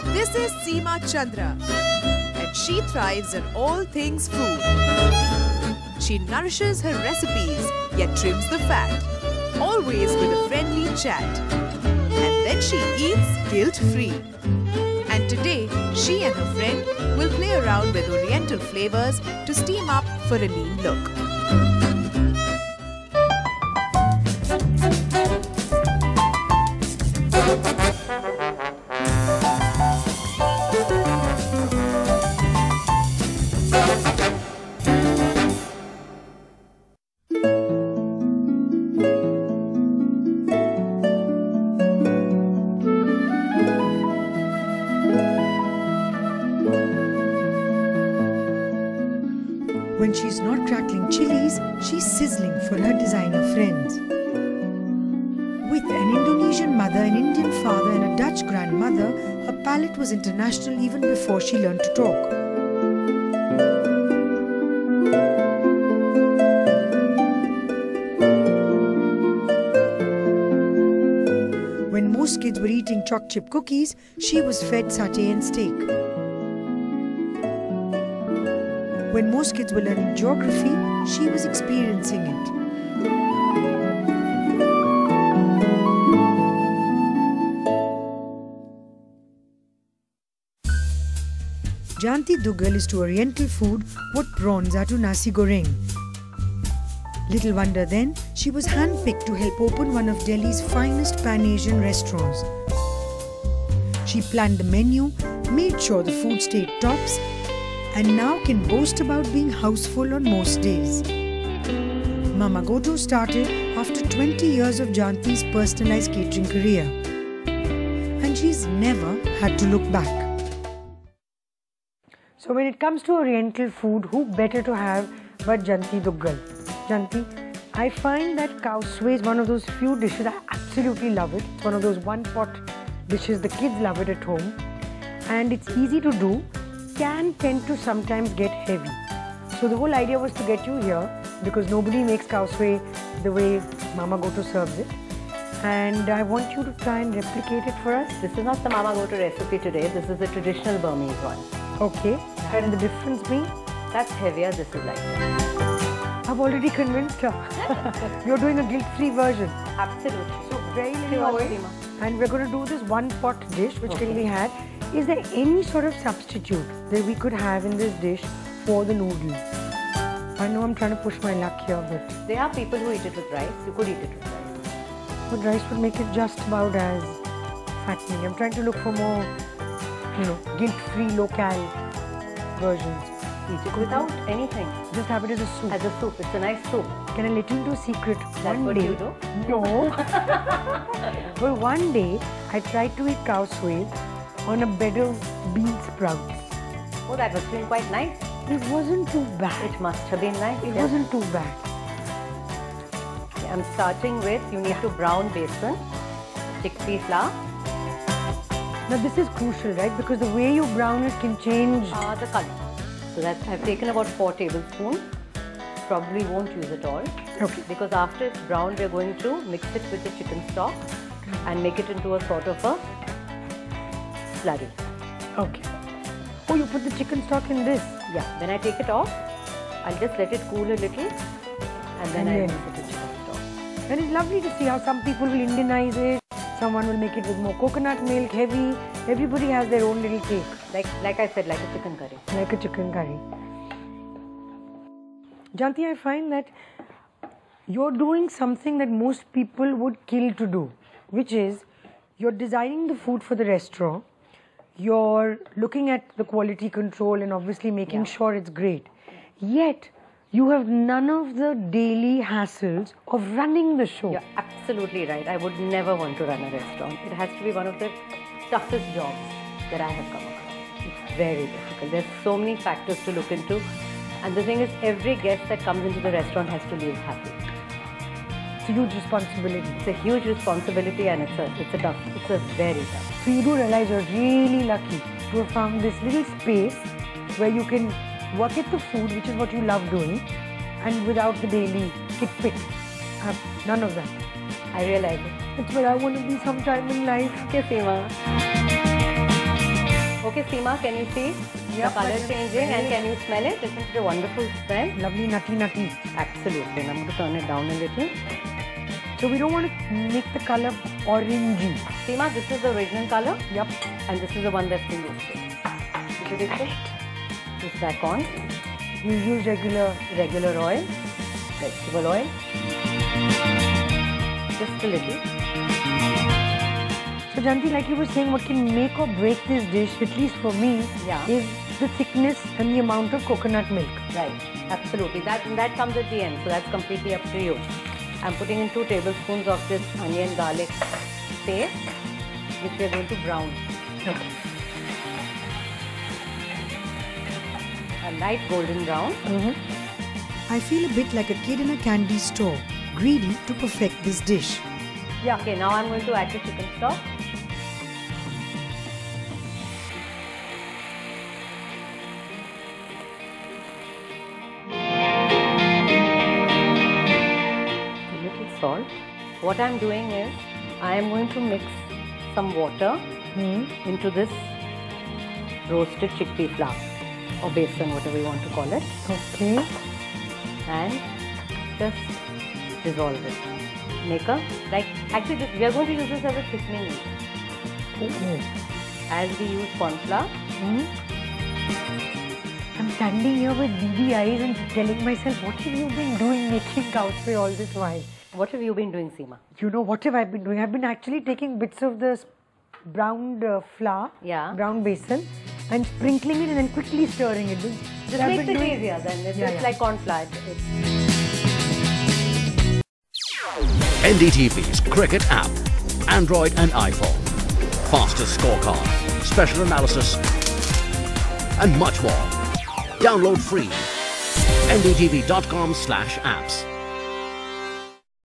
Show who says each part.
Speaker 1: This is Seema Chandra, and she thrives on all things food. She nourishes her recipes, yet trims the fat, always with a friendly chat. And then she eats guilt-free. And today, she and her friend will play around with oriental flavors to steam up for a lean look.
Speaker 2: When she's not crackling chilies, she's sizzling for her designer friends. With an Indonesian mother, an Indian father and a Dutch grandmother, her palate was international even before she learned to talk. When most kids were eating choc chip cookies, she was fed satay and steak. When most kids were learning geography, she was experiencing it. Jayanti Duggal is to Oriental food what prawns are to nasi goreng. Little wonder then, she was handpicked to help open one of Delhi's finest Pan-Asian restaurants. She planned the menu, made sure the food stayed tops, and now can boast about being houseful on most days. Mama Goto started after 20 years of Jayanti's personalized catering career. And she's never had to look back. So when it comes to Oriental food, who better to have but Jayanti Duggal? Jayanti, I find that cow suey is one of those few dishes, I absolutely love it. It's one of those one-pot dishes, the kids love it at home. And it's easy to do. Can tend to sometimes get heavy. So the whole idea was to get you here because nobody makes cow suey the way Mama Goto serves it. And I want you to try and replicate it for us.
Speaker 3: This is not the Mama Goto recipe today. This is the traditional Burmese one.
Speaker 2: Okay. And the difference being?
Speaker 3: That's heavier. This is lighter.
Speaker 2: I've already convinced her. You're doing a guilt-free version.
Speaker 3: Absolutely.
Speaker 2: So very little oil. And we're going to do this one-pot dish which can be had. Is there any sort of substitute that we could have in this dish for the noodles? I know I'm trying to push my luck here, but...
Speaker 3: There are people who eat it with rice. You could eat it with rice.
Speaker 2: But rice would make it just about as fattening. I'm trying to look for more, guilt-free, local versions.
Speaker 3: Eat it without anything.
Speaker 2: Just have it as a soup.
Speaker 3: As a soup. It's a nice soup.
Speaker 2: Can I let you into a secret?
Speaker 3: That's what you do?
Speaker 2: No. But one day, I tried to eat cow suey on a bed of bean sprouts.
Speaker 3: Oh, that must have been quite nice.
Speaker 2: It wasn't too bad.
Speaker 3: It must have been nice.
Speaker 2: It wasn't too bad.
Speaker 3: Okay, I'm starting with, you need to brown besan, chickpea flour.
Speaker 2: Now this is crucial, right? Because the way you brown it can change
Speaker 3: the color. So that's, I've taken about 4 tablespoons. Probably won't use it all.
Speaker 2: Okay.
Speaker 3: Because after it's brown, we're going to mix it with the chicken stock and make it into a sort of a slurry.
Speaker 2: Okay. Oh, you put the chicken stock in this?
Speaker 3: Yeah. When I take it off, I'll just let it cool a little and then I'll mix it with chicken stock.
Speaker 2: And it's lovely to see how some people will Indianize it, someone will make it with more coconut milk, heavy. Everybody has their own little take.
Speaker 3: Like I said, like a chicken curry.
Speaker 2: Like a chicken curry. Jayanti, I find that you're doing something that most people would kill to do, which is you're designing the food for the restaurant. You're looking at the quality control and obviously making sure it's great. Yet, you have none of the daily hassles of running the show.
Speaker 3: You're absolutely right. I would never want to run a restaurant. It has to be one of the toughest jobs that I have come across. It's very difficult. There's so many factors to look into. And the thing is, every guest that comes into the restaurant has to leave happy.
Speaker 2: It's a huge responsibility.
Speaker 3: It's a huge responsibility and it's a very tough.
Speaker 2: So you do realize you're really lucky to have found this little space where you can work at the food, which is what you love doing, and without the daily kit-pit. None of that.
Speaker 3: I realize it.
Speaker 2: That's where I want to be sometime in life.
Speaker 3: Okay, Seema. Okay, Seema, can you see the color changing and can you smell it? Isn't it a wonderful smell?
Speaker 2: Lovely nutty.
Speaker 3: Absolutely. And I'm going to turn it down a little.
Speaker 2: So we don't want to make the color orangey.
Speaker 3: Seema, this is the original color.
Speaker 2: Yep.
Speaker 3: And this is the one that's been used. Is it okay? This back on.
Speaker 2: You use regular
Speaker 3: oil, vegetable oil. Just a little.
Speaker 2: So Jayanti, like you were saying, what can make or break this dish, at least for me, is the thickness and the amount of coconut milk.
Speaker 3: Right, absolutely. That comes at the end, so that's completely up to you. I'm putting in 2 tablespoons of this onion garlic paste, which we are going to brown.
Speaker 2: Okay.
Speaker 3: A light golden brown.
Speaker 2: I feel a bit like a kid in a candy store, greedy to perfect this dish.
Speaker 3: Yeah. Okay, now I'm going to add the chicken stock. Salt. What I'm doing is I am going to mix some water into this roasted chickpea flour or besan, whatever you want to call it.
Speaker 2: Okay.
Speaker 3: And just dissolve it. Actually we are going to use this as a thickening agent. As we use corn flour.
Speaker 2: I'm standing here with beady eyes and telling myself, what have you been doing making cowsway all this while?
Speaker 3: What have you been doing, Seema?
Speaker 2: You know, what have I been doing? I've been actually taking bits of this browned flour, brown besan, and sprinkling it and then quickly stirring it.
Speaker 3: This makes it easier then. It's just like corn flour.
Speaker 4: NDTV's cricket app, Android and iPhone, fastest scorecard, special analysis, and much more. Download free. ndtv.com/apps.